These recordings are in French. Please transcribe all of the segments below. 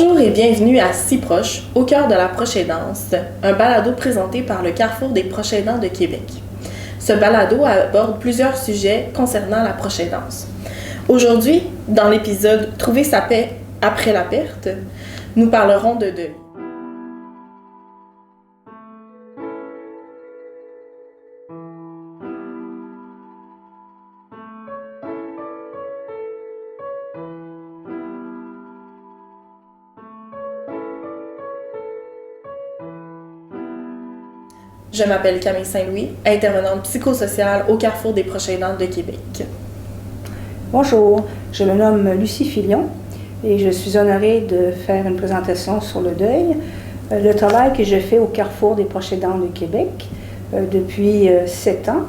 Bonjour et bienvenue à Si Proche, au cœur de la proche aidance, un balado présenté par le Carrefour des proches aidants de Québec. Ce balado aborde plusieurs sujets concernant la proche aidance. Aujourd'hui, dans l'épisode Trouver sa paix après la perte, nous parlerons de deuil. Je m'appelle Camille Saint-Louis, intervenante psychosociale au Carrefour des proches aidants de Québec. Bonjour, je me nomme Lucie Filion et je suis honorée de faire une présentation sur le deuil. Le travail que je fais au Carrefour des proches aidants de Québec depuis 7 ans.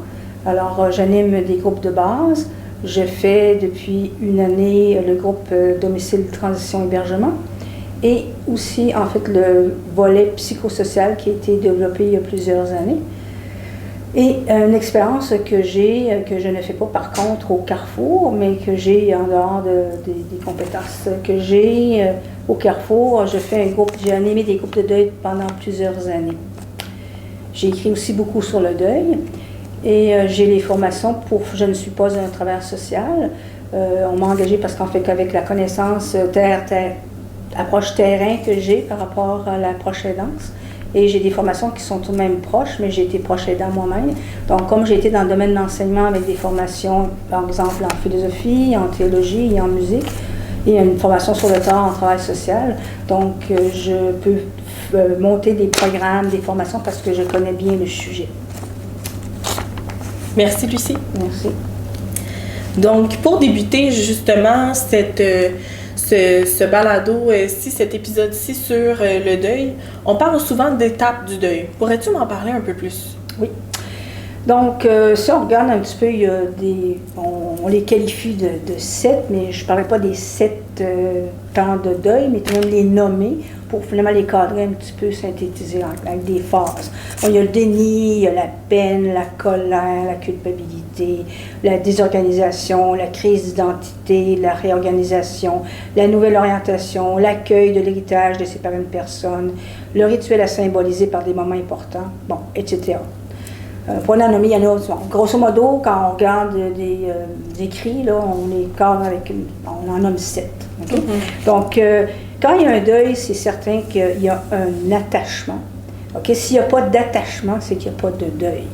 Alors, j'anime des groupes de base. Je fais depuis une année le groupe Domicile Transition Hébergement. Et aussi, en fait, le volet psychosocial qui a été développé il y a plusieurs années. Et une expérience que j'ai, que je ne fais pas par contre au Carrefour, mais que j'ai en dehors des compétences que j'ai au Carrefour, j'ai animé des groupes de deuil pendant plusieurs années. J'ai écrit aussi beaucoup sur le deuil et j'ai les formations je ne suis pas un travailleur social. On m'a engagée parce qu'en fait, qu'avec la connaissance approche terrain que j'ai par rapport à la proche aidance. Et j'ai des formations qui sont tout de même proches, mais j'ai été proche aidant moi-même. Donc, comme j'ai été dans le domaine de l'enseignement avec des formations, par exemple, en philosophie, en théologie et en musique, et une formation sur le temps en travail social, donc je peux monter des programmes, des formations parce que je connais bien le sujet. Merci, Lucie. Merci. Donc, pour débuter justement ce balado, cet épisode-ci sur le deuil, on parle souvent d'étapes du deuil. Pourrais-tu m'en parler un peu plus? Oui. Donc, si on regarde un petit peu, il y a on les qualifie de 7, mais je ne parlais pas des 7 temps de deuil, mais tout de même les nommer pour finalement les cadrer un petit peu, synthétiser avec des phases. Bon, il y a le déni, il y a la peine, la colère, la culpabilité, la désorganisation, la crise d'identité, la réorganisation, la nouvelle orientation, l'accueil de l'héritage de séparer une personne, le rituel à symboliser par des moments importants, bon, etc. Pour en nommer, il y en a, grosso modo, quand on regarde des écrits, là, on les cadre on en nomme 7. Okay? Mm-hmm. Donc, quand il y a un deuil, c'est certain qu'il y a un attachement. Okay? S'il n'y a pas d'attachement, c'est qu'il n'y a pas de deuil.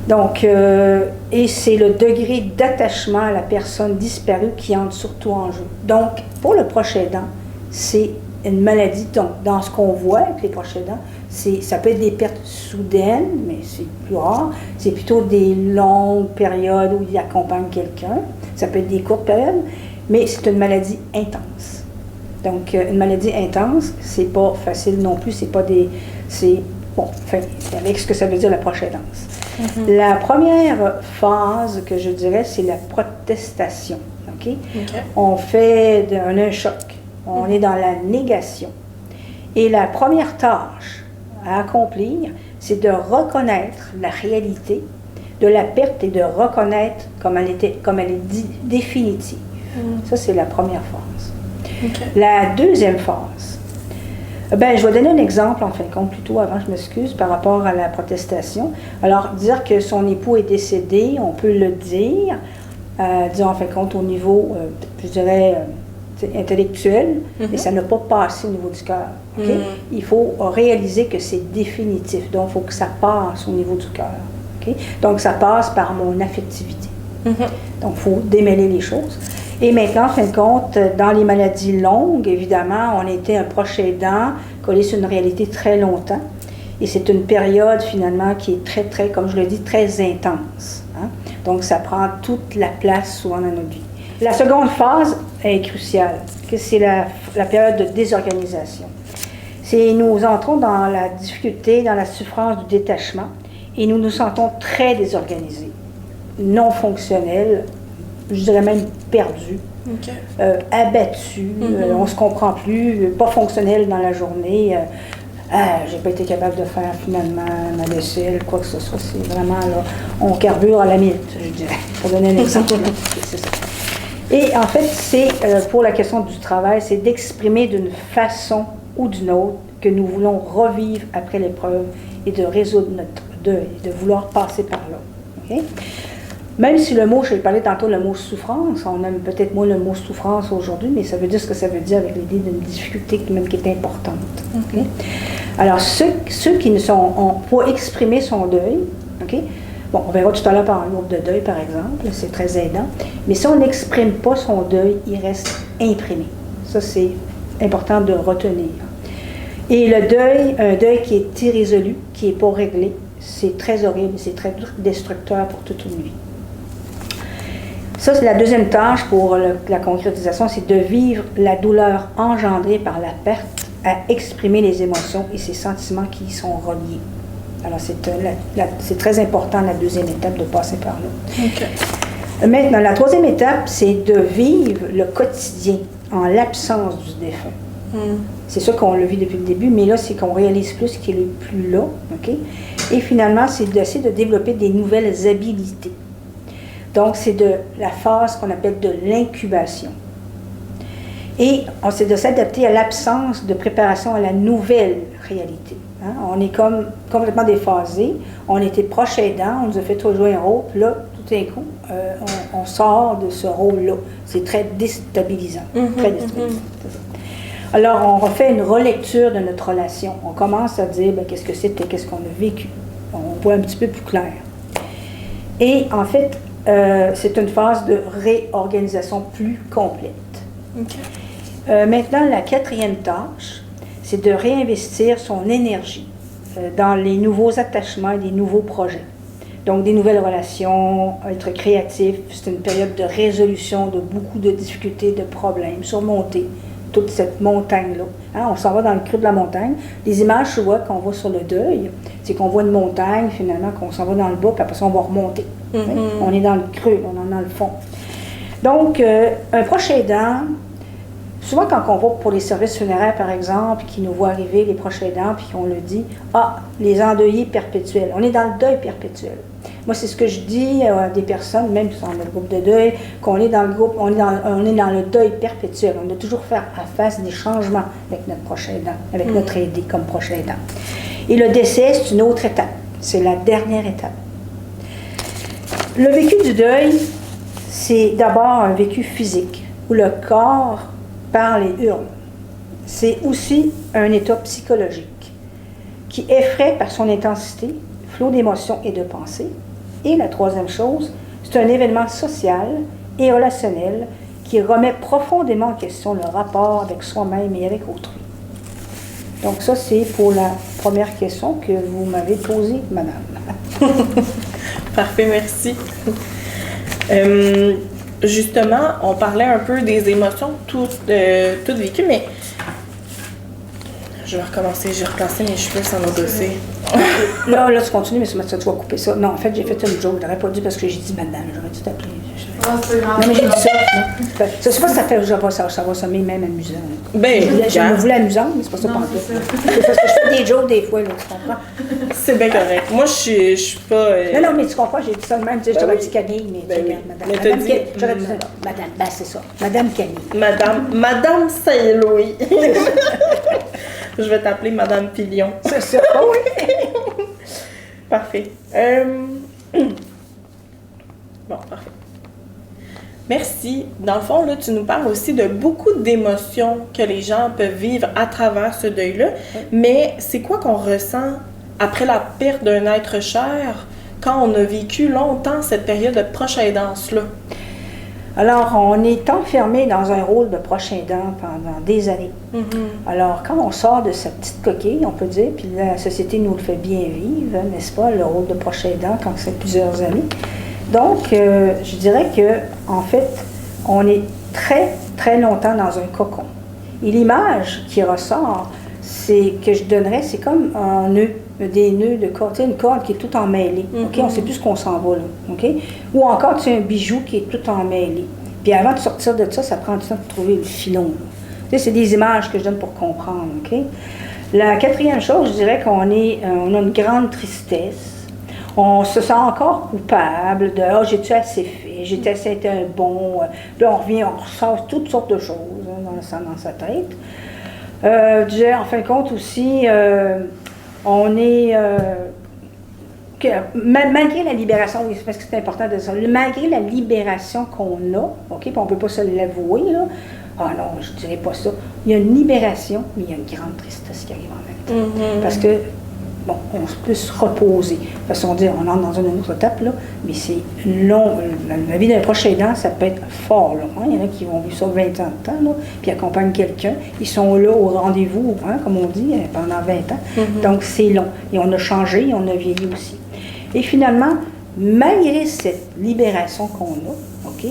Donc, et c'est le degré d'attachement à la personne disparue qui entre surtout en jeu. Donc, pour le proche aidant, c'est une maladie. Donc, dans ce qu'on voit avec les proches aidants, ça peut être des pertes soudaines, mais c'est plus rare. C'est plutôt des longues périodes où il accompagne quelqu'un. Ça peut être des courtes périodes, mais c'est une maladie intense. Donc, une maladie intense, c'est pas facile non plus. C'est avec ce que ça veut dire la proche aidance. Mm-hmm. La première phase que je dirais, c'est la protestation. Okay? On fait un choc. On est dans la négation. Et la première tâche à accomplir, c'est de reconnaître la réalité de la perte et de reconnaître comme elle est définitive. Ça, c'est la première phase. La deuxième phase, je vais donner un exemple, en fin de compte, plutôt avant, je m'excuse, par rapport à la protestation. Alors, dire que son époux est décédé, on peut le dire, disons, en fin de compte, au niveau, je dirais, intellectuel, mais ça n'a pas passé au niveau du cœur. Okay? Il faut réaliser que c'est définitif, donc il faut que ça passe au niveau du cœur. Okay? Donc, ça passe par mon affectivité. Donc, il faut démêler les choses. Et maintenant, en fin de compte, dans les maladies longues, évidemment, on était un proche aidant collé sur une réalité très longtemps. Et c'est une période, finalement, qui est très, très, comme je le dis, très intense. Hein? Donc, ça prend toute la place souvent dans notre vie. La seconde phase est cruciale, c'est la période de désorganisation. Nous entrons dans la difficulté, dans la souffrance du détachement, et nous nous sentons très désorganisés, non fonctionnels, je dirais même perdus, abattus, on ne se comprend plus, pas fonctionnels dans la journée. J'ai pas été capable de faire finalement ma vaisselle, quoi que ce soit. C'est vraiment là, on carbure à la minute, je dirais, pour donner un exemple. C'est ça. Et en fait, c'est pour la question du travail, c'est d'exprimer d'une façon ou d'une autre que nous voulons revivre après l'épreuve et de résoudre notre deuil, de vouloir passer par là. Okay? Même si le mot, je vais parler tantôt le mot souffrance, on aime peut-être moins le mot souffrance aujourd'hui, mais ça veut dire ce que ça veut dire avec l'idée d'une difficulté même qui est importante. Okay? Alors, ceux qui ne sont pour exprimer son deuil, okay? Bon, on verra tout à l'heure par un groupe de deuil, par exemple, c'est très aidant, mais si on n'exprime pas son deuil, il reste imprimé. Ça, c'est important de retenir. Et le deuil, un deuil qui est irrésolu, qui n'est pas réglé, c'est très horrible, c'est très destructeur pour toute une vie. Ça, c'est la deuxième tâche pour la concrétisation, c'est de vivre la douleur engendrée par la perte, à exprimer les émotions et ses sentiments qui y sont reliés. Alors, c'est très important, la deuxième étape, de passer par là. Okay. Maintenant, la troisième étape, c'est de vivre le quotidien en l'absence du défunt. C'est sûr qu'on le vit depuis le début, mais là, c'est qu'on réalise plus qu'il n'est plus là. Okay? Et finalement, c'est d'essayer de développer des nouvelles habilités. Donc, c'est de la phase qu'on appelle de l'incubation. Et c'est de s'adapter à l'absence de préparation à la nouvelle réalité. Hein? On est comme complètement déphasé. On était proche aidant, on nous a fait jouer un rôle, puis là, tout d'un coup, on sort de ce rôle-là. C'est très déstabilisant. Très déstabilisant. Alors, on refait une relecture de notre relation. On commence à dire qu'est-ce que c'était, qu'est-ce qu'on a vécu. On voit un petit peu plus clair. Et en fait, c'est une phase de réorganisation plus complète. Okay. Maintenant, la quatrième tâche, c'est de réinvestir son énergie dans les nouveaux attachements et des nouveaux projets. Donc, des nouvelles relations, être créatif, c'est une période de résolution de beaucoup de difficultés, de problèmes, surmonter toute cette montagne-là. Hein, on s'en va dans le creux de la montagne. Les images, je vois, qu'on voit sur le deuil, c'est qu'on voit une montagne, finalement, qu'on s'en va dans le bas, puis après ça, on va remonter. On est dans le creux, on est dans le fond. Donc, un proche aidant, souvent quand on va pour les services funéraires, par exemple, qui nous voient arriver, les proches aidants, puis qu'on le dit, les endeuillés perpétuels. On est dans le deuil perpétuel. Moi, c'est ce que je dis à des personnes, même dans le groupe de deuil, qu'on est dans le groupe, on est dans le deuil perpétuel. On doit toujours faire face des changements avec notre proche aidant, avec notre aidé comme proche aidant. Et le décès, c'est une autre étape. C'est la dernière étape. Le vécu du deuil, c'est d'abord un vécu physique, où le corps parle et hurle. C'est aussi un état psychologique qui effraie par son intensité, flot d'émotions et de pensées. Et la troisième chose, c'est un événement social et relationnel qui remet profondément en question le rapport avec soi-même et avec autrui. Donc ça, c'est pour la première question que vous m'avez posée, madame. Parfait, merci. Justement, on parlait un peu des émotions toutes vécues, mais je vais recommencer, j'ai replacé mes cheveux sans nos dossiers. Là, tu continues, mais tu vas couper ça. Non, en fait, j'ai fait une joke, j'aurais pas dû parce que j'ai dit madame, j'aurais dû t'appeler. Non, mais j'ai dit ça. Je sais pas si ça fait, ça va sonner même amusant. Ben, je me voulais amusante, mais c'est pas ça pour tout. C'est parce que je fais des jokes des fois, là, tu comprends? C'est bien correct. Moi, je suis pas... Non, mais tu comprends, j'ai dit ça de même, tu sais, j'aurais dit Camille, mais regarde, madame. J'aurais dit ça, madame, c'est ça. Madame Camille. Madame Saint-Louis. Je vais t'appeler Madame Pilion. C'est ça, oui. Parfait. Bon, parfait. Merci. Dans le fond, là, tu nous parles aussi de beaucoup d'émotions que les gens peuvent vivre à travers ce deuil-là. Oui. Mais c'est quoi qu'on ressent après la perte d'un être cher quand on a vécu longtemps cette période de proche aidance-là? Alors, on est enfermé dans un rôle de proche aidant pendant des années. Alors, quand on sort de sa petite coquille, on peut dire, puis la société nous le fait bien vivre, n'est-ce pas, le rôle de proche aidant quand c'est plusieurs années. Donc, je dirais que, en fait, on est très, très longtemps dans un cocon. Et l'image qui ressort, c'est que je donnerais, c'est comme un nœud, des nœuds de corde, une corde qui est tout emmêlée. Okay? On ne sait plus ce qu'on s'en va là. Okay? Ou encore, tu as un bijou qui est tout emmêlé. Puis avant de sortir de ça, ça prend du temps de trouver le filon. C'est des images que je donne pour comprendre. Okay? La quatrième chose, je dirais qu'on a une grande tristesse. On se sent encore coupable de « Ah, j'ai-tu assez fait? c'était un bon. Là, on revient, on ressort toutes sortes de choses dans sa tête. En fin de compte aussi, on est. Malgré la libération, oui, parce que c'est important de ça, malgré la libération qu'on a, OK, puis on ne peut pas se l'avouer, là. Ah non, je ne dirais pas ça. Il y a une libération, mais il y a une grande tristesse qui arrive en même temps. Parce que, bon, on peut se reposer. De façon de dire, on entre dans une autre étape, là, mais c'est long. La vie d'un proche aidant, ça peut être fort long. Hein? Il y en a qui vont vivre ça 20 ans de temps, là, puis accompagnent quelqu'un. Ils sont là au rendez-vous, hein, comme on dit, pendant 20 ans. Donc, c'est long. Et on a changé, et on a vieilli aussi. Et finalement, malgré cette libération qu'on a, OK,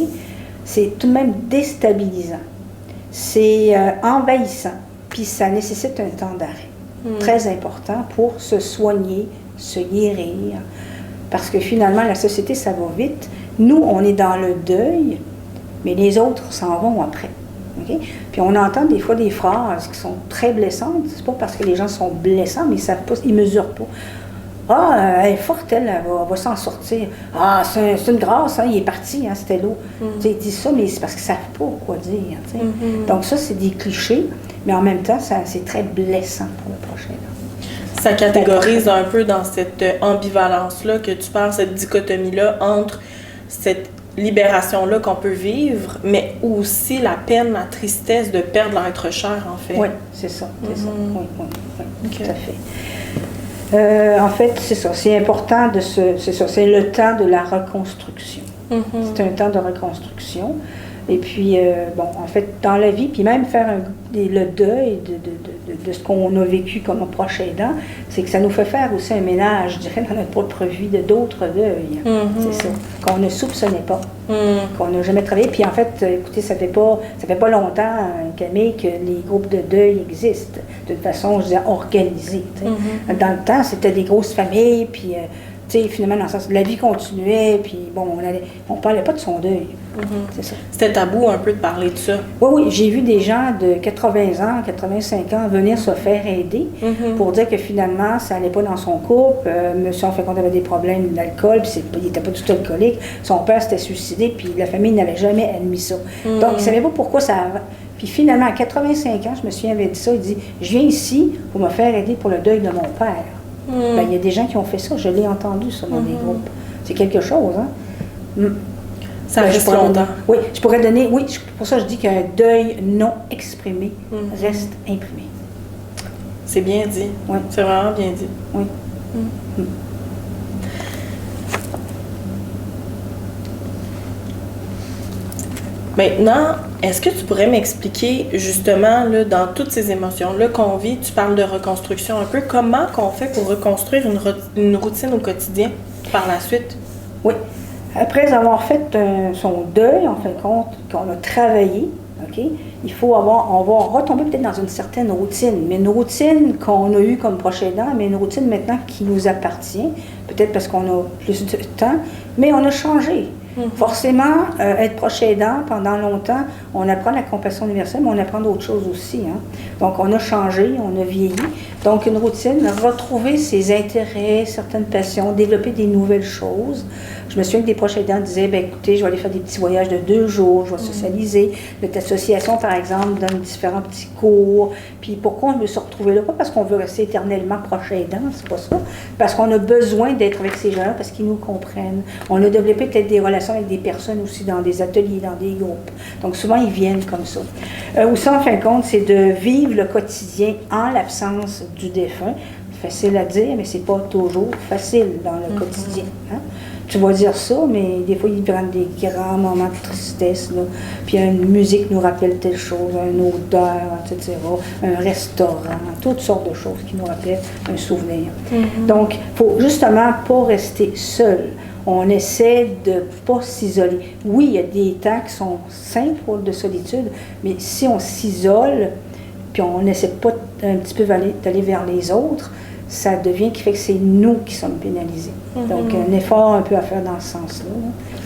c'est tout de même déstabilisant. C'est envahissant, puis ça nécessite un temps d'arrêt. Très important pour se soigner, se guérir. Parce que finalement, la société, ça va vite. Nous, on est dans le deuil, mais les autres s'en vont après. Okay? Puis on entend des fois des phrases qui sont très blessantes. C'est pas parce que les gens sont blessants, mais ils ne mesurent pas. Ah, elle est forte, elle va s'en sortir. Ah, c'est une grâce, hein, il est parti, hein, c'était l'eau. Ils disent ça, mais c'est parce qu'ils ne savent pas quoi dire. Donc ça, c'est des clichés, mais en même temps, c'est très blessant pour le prochain. Ça catégorise un peu dans cette ambivalence-là que tu parles, cette dichotomie-là entre cette libération-là qu'on peut vivre, mais aussi la peine, la tristesse de perdre l'être cher, en fait. Oui, c'est ça. C'est ça. Oui, Okay. Tout à fait. En fait, c'est ça. C'est important c'est ça. C'est le temps de la reconstruction. C'est un temps de reconstruction. Et puis, bon, en fait, dans la vie, puis même faire le deuil de ce qu'on a vécu comme proche aidant, c'est que ça nous fait faire aussi un ménage, je dirais, dans notre propre vie de d'autres deuils. C'est ça. Qu'on ne soupçonnait pas, qu'on n'a jamais travaillé. Puis en fait, écoutez, ça fait pas longtemps, Camille, que les groupes de deuil existent, de façon, je disais, organisée. Dans le temps, c'était des grosses familles, puis... tu sais, finalement, dans le sens, la vie continuait, puis bon, on parlait pas de son deuil. C'est ça. C'était tabou un peu de parler de ça. Oui, j'ai vu des gens de 80 ans, 85 ans venir se faire aider pour dire que finalement, ça n'allait pas dans son couple. Monsieur, en fait, qu'on avait des problèmes d'alcool, puis il n'était pas du tout alcoolique. Son père s'était suicidé, puis la famille n'avait jamais admis ça. Donc, il ne savait pas pourquoi ça... Puis finalement, à 85 ans, je me souviens, il avait dit ça, il dit « Je viens ici pour me faire aider pour le deuil de mon père. » Ben, il y a des gens qui ont fait ça, je l'ai entendu ça dans des groupes. C'est quelque chose, hein? Ça reste longtemps. Oui, je pourrais donner, pour ça je dis qu'un deuil non exprimé reste imprimé. C'est bien dit. Oui. C'est vraiment bien dit. Oui. Maintenant, est-ce que tu pourrais m'expliquer justement, là, dans toutes ces émotions-là qu'on vit, tu parles de reconstruction un peu, comment qu'on fait pour reconstruire une routine au quotidien par la suite? Oui. Après avoir fait son deuil, en fin de compte, qu'on a travaillé, OK, on va retomber peut-être dans une certaine routine, mais une routine qu'on a eue comme proche aidant, mais une routine maintenant qui nous appartient, peut-être parce qu'on a plus de temps, mais on a changé. Forcément, être proche aidant pendant longtemps, on apprend la compassion universelle, mais on apprend d'autres choses aussi. Hein? Donc, on a changé, on a vieilli. Donc, une routine, retrouver ses intérêts, certaines passions, développer des nouvelles choses. Je me souviens que des proches aidants disaient, bien, écoutez, je vais aller faire des petits voyages de 2 jours, je vais socialiser. Notre association, par exemple, donne différents petits cours. Puis, pourquoi on veut se retrouver là? Pas parce qu'on veut rester éternellement proche aidant, c'est pas ça. Parce qu'on a besoin d'être avec ces gens-là, parce qu'ils nous comprennent. On a développé peut-être des relations avec des personnes aussi dans des ateliers, dans des groupes. Donc, souvent, ils viennent comme ça. Aussi, en fin de compte, c'est de vivre le quotidien en l'absence du défunt. Facile à dire, mais c'est pas toujours facile dans le quotidien. Hein? Tu vas dire ça, mais des fois, ils prennent des grands moments de tristesse. Là. Puis une musique nous rappelle telle chose, une odeur, etc., un restaurant, toutes sortes de choses qui nous rappellent un souvenir. Donc, il faut justement pas rester seul. On essaie de ne pas s'isoler. Oui, il y a des temps qui sont simples de solitude, mais si on s'isole, puis on n'essaie pas un petit peu d'aller vers les autres, ça devient qui fait que c'est nous qui sommes pénalisés. Donc, un effort un peu à faire dans ce sens-là,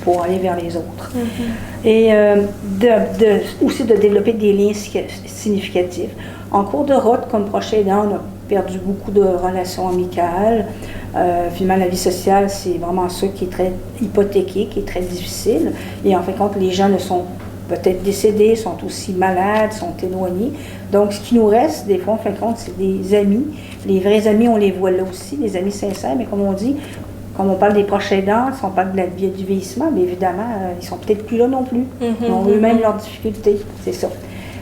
pour aller vers les autres. Et aussi de développer des liens significatifs. En cours de route, comme proche aidant, on a perdu beaucoup de relations amicales. Finalement, la vie sociale, c'est vraiment ça qui est très hypothéqué, qui est très difficile. Et en fin de compte, les gens ne sont peut-être décédés, sont aussi malades, sont éloignés. Donc, ce qui nous reste, des fois, en fin de compte, c'est des amis. Les vrais amis, on les voit là aussi, les amis sincères, mais comme on dit, comme on parle des proches aidants, si on parle du vieillissement, mais évidemment, ils sont peut-être plus là non plus. Ils ont eux-mêmes leurs difficultés, c'est ça.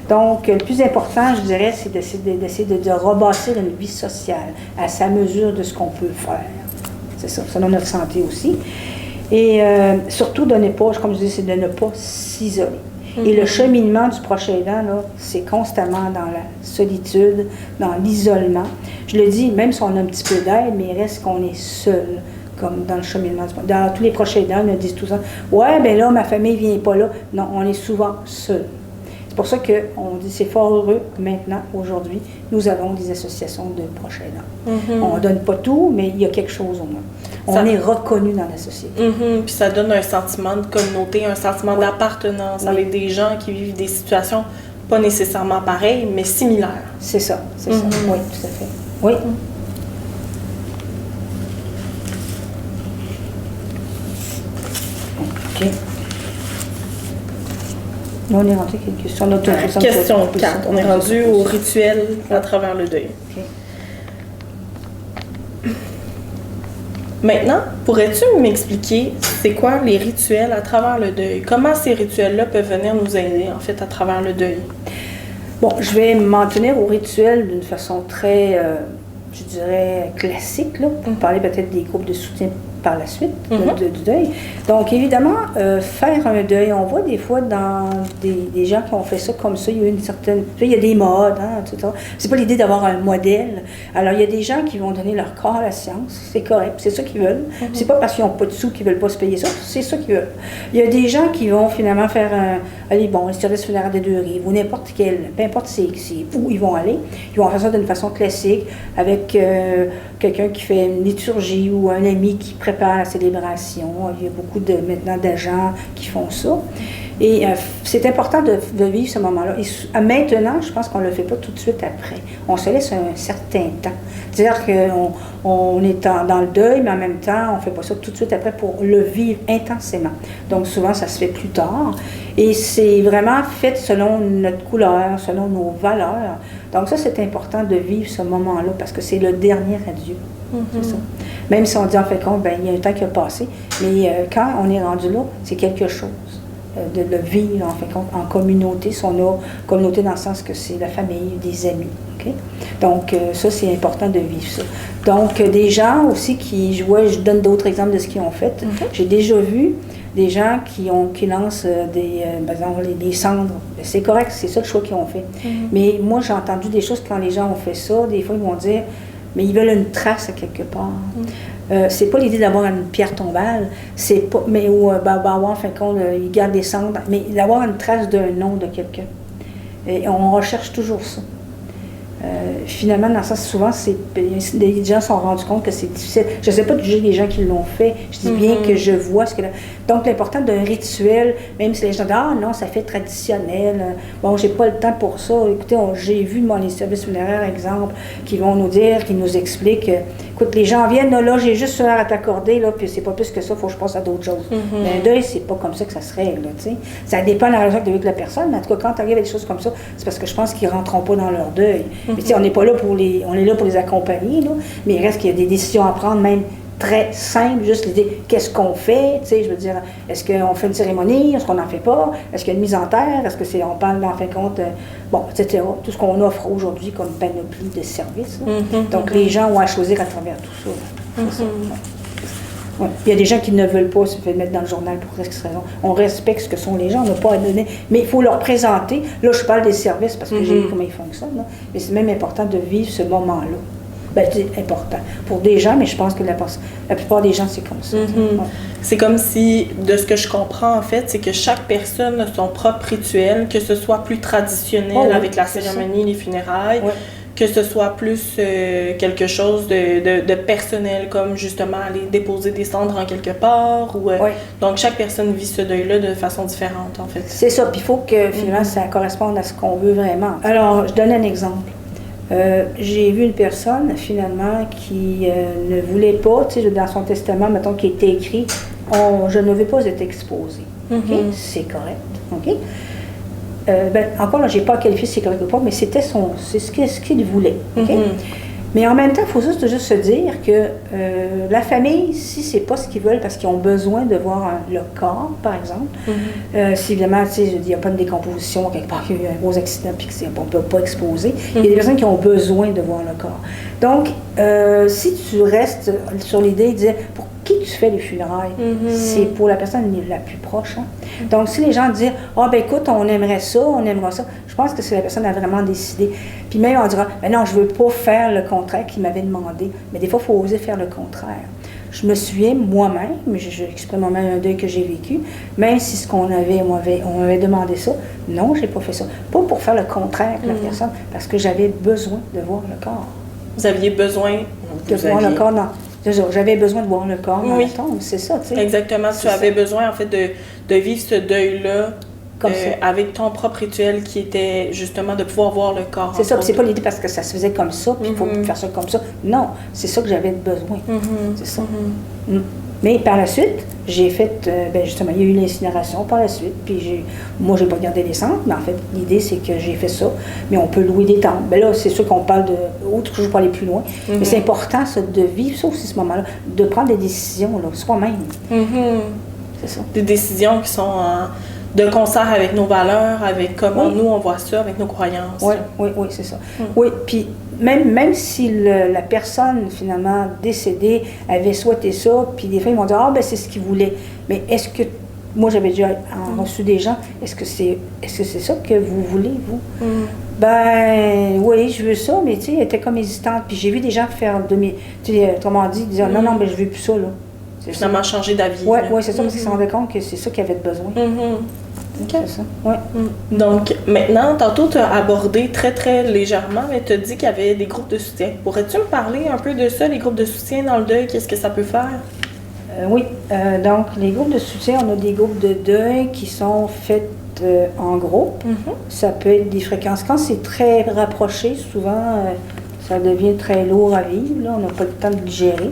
Donc, le plus important, je dirais, c'est d'essayer de rebâtir une vie sociale à sa mesure de ce qu'on peut faire. C'est ça, selon notre santé aussi. Et surtout, de ne pas, comme je dis, c'est de ne pas s'isoler. Et le cheminement du proche aidant, là, c'est constamment dans la solitude, dans l'isolement. Je le dis, même si on a un petit peu d'aide, mais il reste qu'on est seul, comme dans le cheminement. Dans tous les proches aidants, ils nous disent tout ça. Ouais, bien là, ma famille ne vient pas là. Non, on est souvent seul. C'est pour ça qu'on dit c'est fort heureux que maintenant, aujourd'hui, nous avons des associations de proches aidants. On ne donne pas tout, mais il y a quelque chose au moins. On est reconnu dans la société. Puis ça donne un sentiment de communauté, un sentiment d'appartenance avec des gens qui vivent des situations pas nécessairement pareilles, mais similaires. C'est ça, c'est ça. Oui, tout à fait. Oui. OK. Là, on est rendu sur notre question 4. On est rendu au rituel à travers le deuil. OK. Maintenant, pourrais-tu m'expliquer c'est quoi les rituels à travers le deuil? Comment ces rituels-là peuvent venir nous aider, en fait, à travers le deuil? Bon, je vais m'en tenir aux rituels d'une façon très, je dirais, classique, là, pour parler peut-être des groupes de soutien par la suite du deuil. Donc, évidemment, faire un deuil, on voit des fois dans des gens qui ont fait ça comme ça, il y a une certaine... Il y a des modes, hein, etc. C'est pas l'idée d'avoir un modèle. Alors, il y a des gens qui vont donner leur corps à la science, c'est correct, c'est ça qu'ils veulent. C'est pas parce qu'ils n'ont pas de sous qu'ils veulent pas se payer ça, c'est ça qu'ils veulent. Il y a des gens qui vont finalement faire le service funéraire des deux rives, ou n'importe quel, peu importe c'est où ils vont aller, ils vont faire ça d'une façon classique, avec quelqu'un qui fait une liturgie ou un ami qui prépare la célébration. Il y a beaucoup maintenant d'agents qui font ça. Et c'est important de vivre ce moment-là. Et maintenant, je pense qu'on ne le fait pas tout de suite après. On se laisse un certain temps. C'est-à-dire qu'on est dans le deuil, mais en même temps, on ne fait pas ça tout de suite après pour le vivre intensément. Donc souvent, ça se fait plus tard. Et c'est vraiment fait selon notre couleur, selon nos valeurs. Donc ça, c'est important de vivre ce moment-là parce que c'est le dernier adieu. C'est ça. Même si on dit en fait compte, ben, il y a un temps qui a passé, mais quand on est rendu là, c'est quelque chose de le vivre en fait compte en communauté. Si on a communauté dans le sens que c'est la famille, des amis. Okay? Donc ça, c'est important de vivre ça. Donc des gens aussi je donne d'autres exemples de ce qu'ils ont fait. J'ai déjà vu des gens qui lancent par exemple, des cendres. C'est correct, c'est ça le choix qu'ils ont fait. Mais moi, j'ai entendu des choses quand les gens ont fait ça, des fois ils vont dire mais ils veulent une trace à quelque part. C'est pas l'idée d'avoir une pierre tombale, c'est pas, mais en fin de compte, ils gardent des cendres, mais d'avoir une trace d'un nom de quelqu'un. Et on recherche toujours ça. Finalement, dans ça, souvent, les gens se sont rendus compte que c'est difficile. Je ne sais pas de juger les gens qui l'ont fait. Je dis bien que je vois ce que... Donc, l'important d'un rituel, même si les gens disent « Ah non, ça fait traditionnel. Bon, j'ai pas le temps pour ça. » Écoutez, j'ai vu dans les services funéraires, exemple, qui vont nous dire, qui nous expliquent écoute, les gens viennent, là, j'ai juste une heure à t'accorder, là, puis c'est pas plus que ça, il faut que je passe à d'autres choses. Mais un deuil, c'est pas comme ça que ça se règle, tu sais. Ça dépend de la relation que tu as avec la personne, mais en tout cas, quand tu arrives à des choses comme ça, c'est parce que je pense qu'ils rentreront pas dans leur deuil. Mais tu sais, on n'est pas là on est là pour les accompagner, là, mais il reste qu'il y a des décisions à prendre, même très simple, juste l'idée, qu'est-ce qu'on fait, tu sais, je veux dire, est-ce qu'on fait une cérémonie, est-ce qu'on n'en fait pas, est-ce qu'il y a une mise en terre, est-ce que on parle en fin de compte, bon, etc., tout ce qu'on offre aujourd'hui comme panoplie de services. Donc, les gens ont à choisir à travers tout ça. C'est ça. Ouais. Il y a des gens qui ne veulent pas se faire mettre dans le journal pour X raison. On respecte ce que sont les gens, on n'a pas à donner, mais il faut leur présenter. Là, je parle des services parce que j'ai vu comment ils fonctionnent, là. Mais c'est même important de vivre ce moment-là. Ben, c'est important pour des gens, mais je pense que la plupart des gens, c'est comme ça. Ouais. C'est comme si, de ce que je comprends en fait, c'est que chaque personne a son propre rituel, que ce soit plus traditionnel avec la cérémonie, les funérailles, que ce soit plus quelque chose de personnel, comme justement aller déposer des cendres en quelque part. Donc chaque personne vit ce deuil-là de façon différente en fait. C'est ça, puis il faut que finalement ça corresponde à ce qu'on veut vraiment. Alors, je donne un exemple. J'ai vu une personne, finalement, qui ne voulait pas, tu sais, dans son testament, mettons, qui était écrit « Je ne veux pas être exposé. Okay? C'est correct. OK? Encore là, je n'ai pas qualifié si c'est correct ou pas, mais c'est ce qu'il voulait. Okay? Mais en même temps, il faut juste se dire que la famille, si c'est pas ce qu'ils veulent, parce qu'ils ont besoin de voir le corps, par exemple, si évidemment, tu sais, il n'y a pas de décomposition, quelque part, il y a eu un gros accident, puis qu'on ne peut pas exposer, il y a des personnes qui ont besoin de voir le corps. Donc, si tu restes sur l'idée de dire, pour qui tu fais les funérailles, c'est pour la personne la plus proche. Hein? Donc, si les gens disent, écoute, on aimerait ça, je pense que c'est la personne a vraiment décidé. Puis même, on dira, non, je ne veux pas faire le contraire qu'il m'avait demandé. Mais des fois, il faut oser faire le contraire. Je me souviens moi-même, mais j'exprime moi-même un deuil que j'ai vécu, même si on m'avait demandé ça, non, je n'ai pas fait ça. Pas pour faire le contraire que la personne, parce que j'avais besoin de voir le corps. Vous aviez besoin de voir le corps dans... J'avais besoin de voir le corps dans la tombe, c'est ça, tu sais. Exactement, tu avais besoin, en fait, de vivre ce deuil-là avec ton propre rituel qui était, justement, de pouvoir voir le corps. C'est ça, puis c'est pas l'idée parce que ça se faisait comme ça, puis il faut faire ça comme ça. Non, c'est ça que j'avais besoin, c'est ça. Mais par la suite, j'ai fait, justement, il y a eu l'incinération par la suite, puis moi, j'ai pas gardé les cendres, mais en fait, l'idée, c'est que j'ai fait ça, mais on peut louer des tentes. Ben là, c'est sûr qu'on parle autre chose, je peux aller plus loin, mais c'est important, ça, de vivre ça aussi, ce moment-là, de prendre des décisions, là, soi-même. C'est ça. Des décisions qui sont de concert avec nos valeurs, avec comment nous, on voit ça, avec nos croyances. Oui, c'est ça. Oui, puis même si la personne, finalement, décédée, avait souhaité ça, puis des fois, ils vont dire, c'est ce qu'ils voulaient. Mais est-ce que, moi, j'avais déjà reçu des gens, est-ce que c'est ça que vous voulez, vous? Oui, je veux ça, mais tu sais, elle était comme hésitante. Puis j'ai vu des gens faire autrement dit, dire, non, je veux plus ça, là. Finalement, changer d'avis. Oui, c'est ça, parce qu'ils se rendaient compte que c'est ça qu'ils avaient besoin. OK. C'est ça, ouais. Donc, maintenant, tantôt, tu as abordé très, très légèrement, mais tu as dit qu'il y avait des groupes de soutien. Pourrais-tu me parler un peu de ça, les groupes de soutien dans le deuil? Qu'est-ce que ça peut faire? Oui. Donc, les groupes de soutien, on a des groupes de deuil qui sont faits en groupe. Ça peut être des fréquences. Quand c'est très rapproché, souvent, ça devient très lourd à vivre. Là, on n'a pas le temps de le gérer.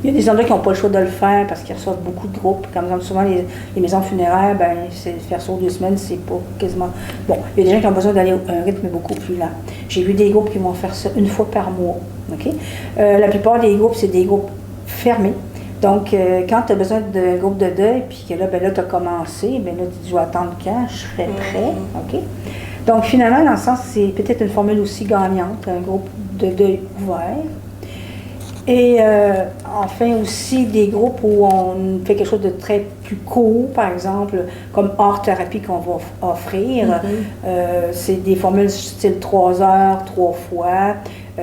Il y a des endroits qui n'ont pas le choix de le faire parce qu'ils reçoivent beaucoup de groupes. Comme souvent, les maisons funéraires, c'est faire ça 2 semaines, c'est pas quasiment... Bon, il y a des gens qui ont besoin d'aller à un rythme beaucoup plus lent. J'ai vu des groupes qui vont faire ça 1 fois par mois. OK? La plupart des groupes, c'est des groupes fermés. Donc, quand tu as besoin d'un groupe de deuil, puis que là, tu as commencé, là, tu dis, je vais attendre quand, je serai prêt. OK? Donc, finalement, dans le sens, c'est peut-être une formule aussi gagnante, un groupe de deuil ouvert. Et enfin aussi des groupes où on fait quelque chose de très plus court, par exemple, comme hors-thérapie qu'on va offrir. C'est des formules style 3 heures, 3 fois.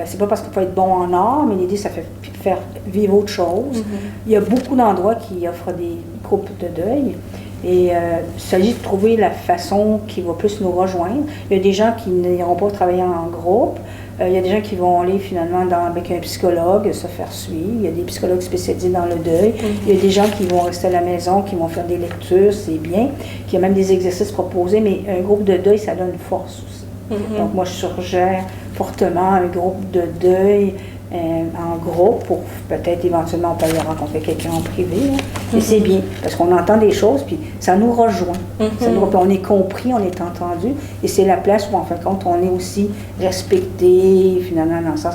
C'est pas parce qu'il faut être bon en art, mais l'idée, ça fait faire vivre autre chose. Il y a beaucoup d'endroits qui offrent des groupes de deuil. Et il s'agit de trouver la façon qui va plus nous rejoindre. Il y a des gens qui n'iront pas travailler en groupe. Il y a des gens qui vont aller finalement avec un psychologue, se faire suivre. Il y a des psychologues spécialisés dans le deuil. Il y a des gens qui vont rester à la maison, qui vont faire des lectures, c'est bien. Il y a même des exercices proposés, mais un groupe de deuil, ça donne force aussi. Donc moi, je suggère fortement un groupe de deuil en groupe pour peut-être éventuellement on peut aller rencontrer quelqu'un en privé. Et c'est bien, parce qu'on entend des choses, puis ça nous rejoint. On est compris, on est entendu, et c'est la place où, en fin de compte, on est aussi respecté, finalement, dans le sens...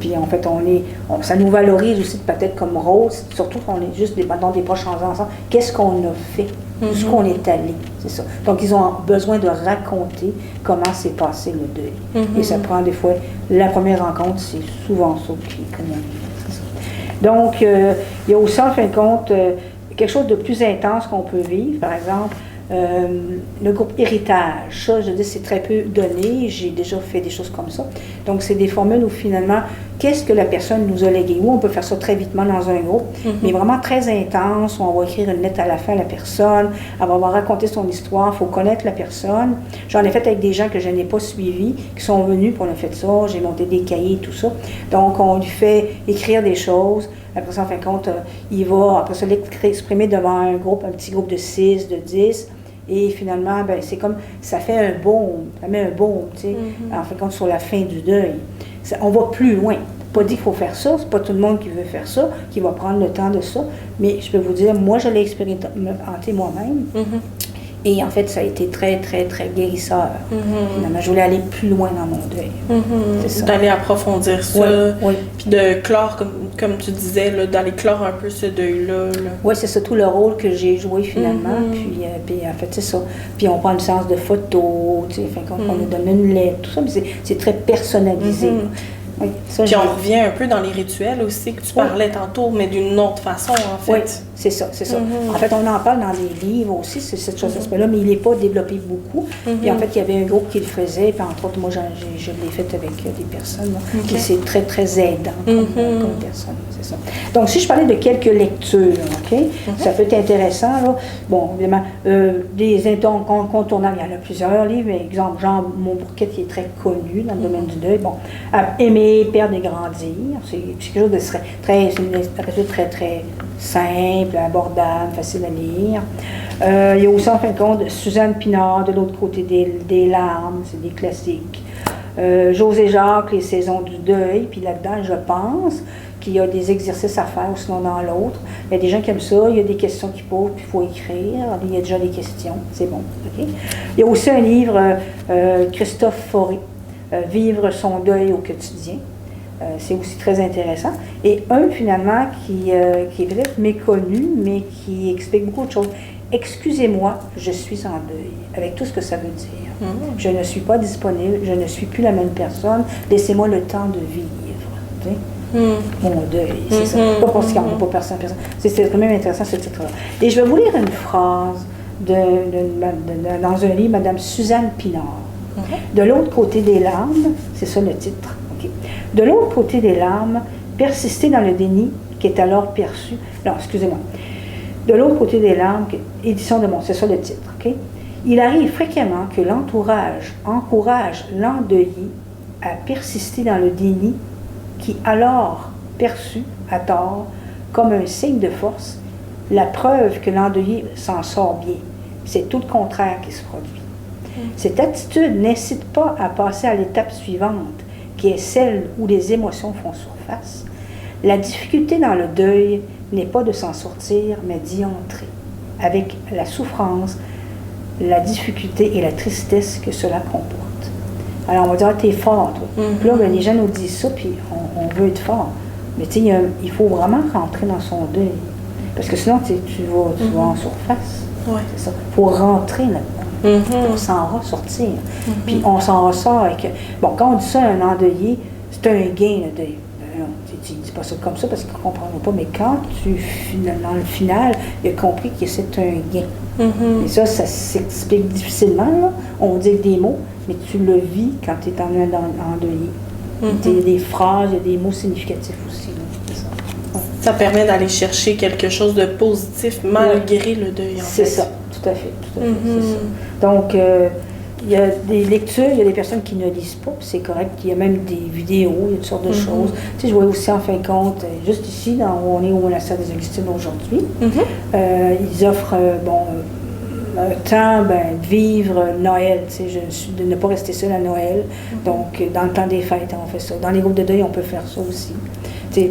puis, en fait, ça nous valorise aussi peut-être comme rôle, surtout qu'on est juste dans des proches ensemble. Qu'est-ce qu'on a fait? Jusqu'où on est allé, c'est ça. Donc, ils ont besoin de raconter comment s'est passé le deuil. Et ça prend des fois... La première rencontre, c'est souvent ça qui communique. Donc, il y a aussi, en fin de compte, quelque chose de plus intense qu'on peut vivre. Par exemple, le groupe héritage. Ça, je dis, c'est très peu donné. J'ai déjà fait des choses comme ça. Donc, c'est des formules où, finalement, qu'est-ce que la personne nous a légué? Ou on peut faire ça très vitement dans un groupe, mais vraiment très intense, où on va écrire une lettre à la fin à la personne, elle va raconter son histoire, il faut connaître la personne. J'en ai fait avec des gens que je n'ai pas suivis, qui sont venus, puis on a fait ça, j'ai monté des cahiers, tout ça. Donc, on lui fait écrire des choses. Après ça, en fin de compte, il va, après ça, l'exprimer devant un groupe, un petit groupe de 6, de 10. Et finalement, ben, c'est comme, ça fait un baume, ça met un baume, tu sais, en fait, compte sur la fin du deuil. On va plus loin. Pas dit qu'il faut faire ça, c'est pas tout le monde qui veut faire ça, qui va prendre le temps de ça, mais je peux vous dire, moi, je l'ai expérimenté moi-même. Et en fait, ça a été très, très, très guérisseur. Finalement, je voulais aller plus loin dans mon deuil. C'est ça. D'aller approfondir ça. Oui. Puis de clore, comme tu disais, d'aller clore un peu ce deuil-là. Oui, c'est ça tout le rôle que j'ai joué finalement. Puis en fait, c'est ça. Puis on prend une séance de photos, tu sais, on nous donne une lettre, tout ça. Mais c'est très personnalisé. Oui, ça, puis on revient un peu dans les rituels aussi que tu parlais tantôt, mais d'une autre façon, en fait. Oui, c'est ça, c'est ça. En fait, on en parle dans les livres aussi, c'est cette chose aspect-là, mais il n'est pas développé beaucoup. Puis en fait, il y avait un groupe qui le faisait, puis entre autres, moi, je l'ai fait avec des personnes, qui c'est très, très aidant comme personne, c'est ça. Donc, si je parlais de quelques lectures, OK, ça peut être intéressant, là. Bon, évidemment, des incontournables, il y en a plusieurs livres, mais exemple, Jean Montbourquet, qui est très connu dans le domaine du deuil, bon, Aimer, perdre et grandir, c'est quelque chose de très, très simple, abordable, facile à lire. Il y a aussi, en fin de compte, Suzanne Pinard, De l'autre côté des larmes, c'est des classiques. José Jacques, Les saisons du deuil, puis là-dedans, je pense qu'il y a des exercices à faire, ou sinon dans l'autre. Il y a des gens qui aiment ça, il y a des questions qui posent, puis il faut écrire. Il y a déjà des questions, c'est bon. Okay? Il y a aussi un livre, Christophe Fauré, Vivre son deuil au quotidien. C'est aussi très intéressant. Et un, finalement, qui est peut-être méconnu, mais qui explique beaucoup de choses. Excusez-moi, je suis en deuil, avec tout ce que ça veut dire. Je ne suis pas disponible, je ne suis plus la même personne, laissez-moi le temps de vivre. Tu sais? Mon deuil, c'est ça. Pas parce qu'il n'y a pas personne. C'est quand même intéressant ce titre-là. Et je vais vous lire une phrase dans un livre, Madame Suzanne Pinard. De l'autre côté des larmes, c'est ça le titre. Okay. De l'autre côté des larmes, persister dans le déni qui est alors perçu. Non, excusez-moi. De l'autre côté des larmes, édition de c'est ça le titre. Okay? Il arrive fréquemment que l'entourage encourage l'endeuillé à persister dans le déni qui alors perçu à tort comme un signe de force, la preuve que l'endeuillé s'en sort bien. C'est tout le contraire qui se produit. Cette attitude n'incite pas à passer à l'étape suivante, qui est celle où les émotions font surface. La difficulté dans le deuil n'est pas de s'en sortir, mais d'y entrer, avec la souffrance, la difficulté et la tristesse que cela comporte. Alors on va dire, t'es fort, toi. Puis là, ben, les gens nous disent ça, puis on veut être fort. Mais tu sais, il faut vraiment rentrer dans son deuil. Parce que sinon, tu vas en surface. Ouais. C'est ça. Il faut rentrer là-dedans. Pour s'en ressortir. Puis on s'en ressort avec... Bon, quand on dit ça à un endeuillé, c'est un gain, le deuil. Non, tu ne dis pas ça comme ça parce qu'on ne comprendra pas, mais quand dans le final, il a compris que c'est un gain. Et ça s'explique difficilement, là. On dit des mots, mais tu le vis quand tu es endeuillé. Il y a des phrases, il y a des mots significatifs aussi. Là. Ça permet d'aller chercher quelque chose de positif malgré le deuil, en fait. C'est ça. Tout à fait, c'est ça. Donc, il y a des lectures, il y a des personnes qui ne lisent pas, puis c'est correct. Il y a même des vidéos, il y a toutes sortes de choses. Tu sais, je vois aussi, en fin de compte, juste ici, où on est au monastère des Augustines aujourd'hui, ils offrent, un temps de vivre Noël, tu sais, de ne pas rester seul à Noël. Donc, dans le temps des fêtes, on fait ça. Dans les groupes de deuil, on peut faire ça aussi.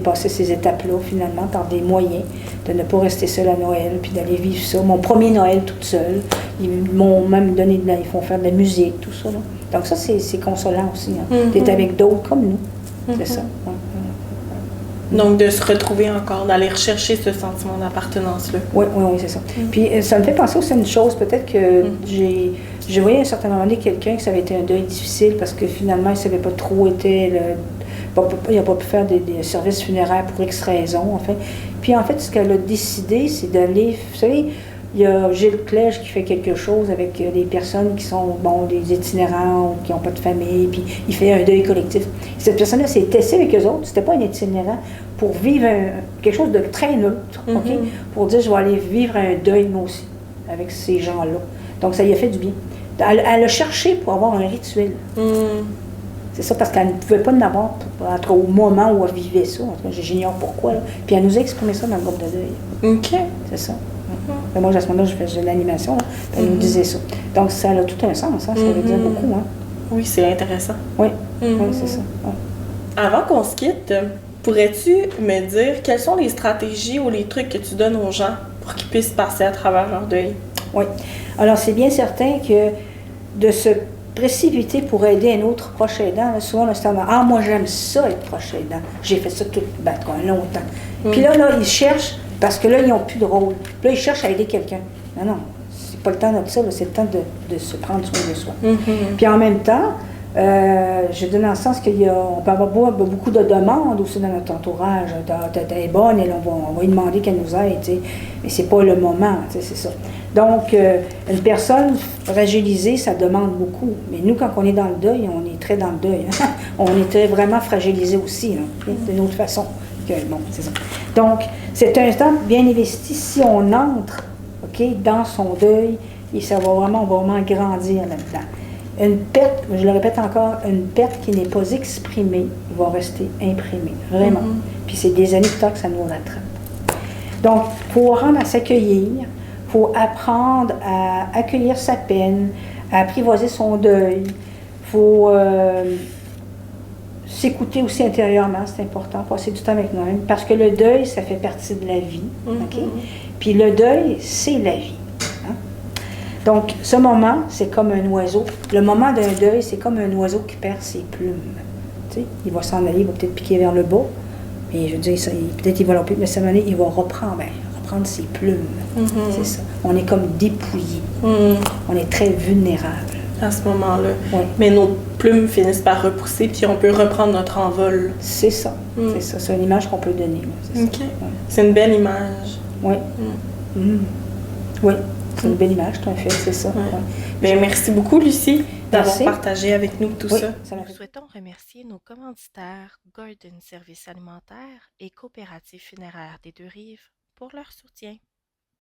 Passer ces étapes-là, finalement, par des moyens de ne pas rester seul à Noël, puis d'aller vivre ça. Mon premier Noël toute seule, ils m'ont même donné, ils font faire de la musique, tout ça. Là. Donc ça, c'est consolant aussi. Hein. D'être avec d'autres comme nous. C'est ça. Donc, de se retrouver encore, d'aller rechercher ce sentiment d'appartenance-là. Oui, c'est ça. Puis, ça me fait penser aussi à une chose, peut-être que j'ai voyé à un certain moment donné quelqu'un que ça avait été un deuil difficile parce que finalement, il ne savait pas trop il n'a pas pu faire des services funéraires pour X raisons, en fait. Puis, en fait, ce qu'elle a décidé, c'est d'aller... Vous savez, il y a Gilles Clège qui fait quelque chose avec des personnes qui sont, des itinérants, qui n'ont pas de famille, puis il fait un deuil collectif. Cette personne-là s'est testée avec eux autres, c'était pas un itinérant, pour vivre quelque chose de très neutre, OK? Pour dire, je vais aller vivre un deuil, moi aussi, avec ces gens-là. Donc, ça lui a fait du bien. Elle a cherché pour avoir un rituel. C'est ça, parce qu'elle ne pouvait pas en avoir au moment où elle vivait ça. J'ignore pourquoi. Là. Puis elle nous a exprimé ça dans le groupe de deuil. OK. C'est ça. Ben, moi, à ce moment-là, je faisais de l'animation, là, puis elle nous disait ça. Donc, ça a tout un sens, hein, ça veut dire beaucoup. Hein. Oui, c'est intéressant. Oui, oui, c'est ça. Ouais. Avant qu'on se quitte, pourrais-tu me dire quelles sont les stratégies ou les trucs que tu donnes aux gens pour qu'ils puissent passer à travers leur deuil? Oui. Alors, c'est bien certain que de se précipiter pour aider un autre proche aidant, là, souvent, c'est ah, moi, j'aime ça, être proche aidant. J'ai fait ça tout longtemps. Puis là, ils cherchent, parce que là, ils n'ont plus de rôle. Puis là, ils cherchent à aider quelqu'un. Non, non, c'est pas le temps de ça, là, c'est le temps de se prendre soin de soi. Puis en même temps, je donne dans le sens qu'on peut avoir beaucoup de demandes aussi dans notre entourage. Elle est bonne, et on va lui demander qu'elle nous aide, t'sais. Mais c'est pas le moment, c'est ça. Donc, une personne fragilisée, ça demande beaucoup. Mais nous, quand on est dans le deuil, on est très dans le deuil. Hein? On est très vraiment fragilisé aussi, hein, d'une autre façon. Bon, c'est ça. Donc, c'est un temps bien investi si on entre, OK, dans son deuil, et ça va on va vraiment grandir là-dedans. Une perte, je le répète encore, une perte qui n'est pas exprimée va rester imprimée, vraiment. Puis c'est des années plus tard que ça nous rattrape. Donc, pour apprendre à s'accueillir, il faut apprendre à accueillir sa peine, à apprivoiser son deuil. Il faut s'écouter aussi intérieurement, c'est important, passer du temps avec nous-mêmes, parce que le deuil, ça fait partie de la vie. OK? Puis le deuil, c'est la vie. Donc, ce moment, c'est comme un oiseau. Le moment d'un deuil, c'est comme un oiseau qui perd ses plumes. Tu sais, il va s'en aller, il va peut-être piquer vers le bas. Mais je veux dire, peut-être il va l'empêcher, mais à un moment donné, il va reprendre ses plumes. C'est ça. On est comme dépouillé. On est très vulnérable. À ce moment-là. Oui. Mais nos plumes finissent par repousser, puis on peut reprendre notre envol. C'est ça. C'est ça. C'est une image qu'on peut donner. C'est OK. ça. Ouais. C'est une belle image. Oui. Oui. C'est une belle image, tu as fait, c'est ça. Ouais. Ouais. Bien, merci beaucoup, Lucie, d'avoir Merci. partagé avec nous tout ça. Nous souhaitons remercier nos commanditaires Gordon Services alimentaires et Coopérative funéraire des Deux-Rives pour leur soutien.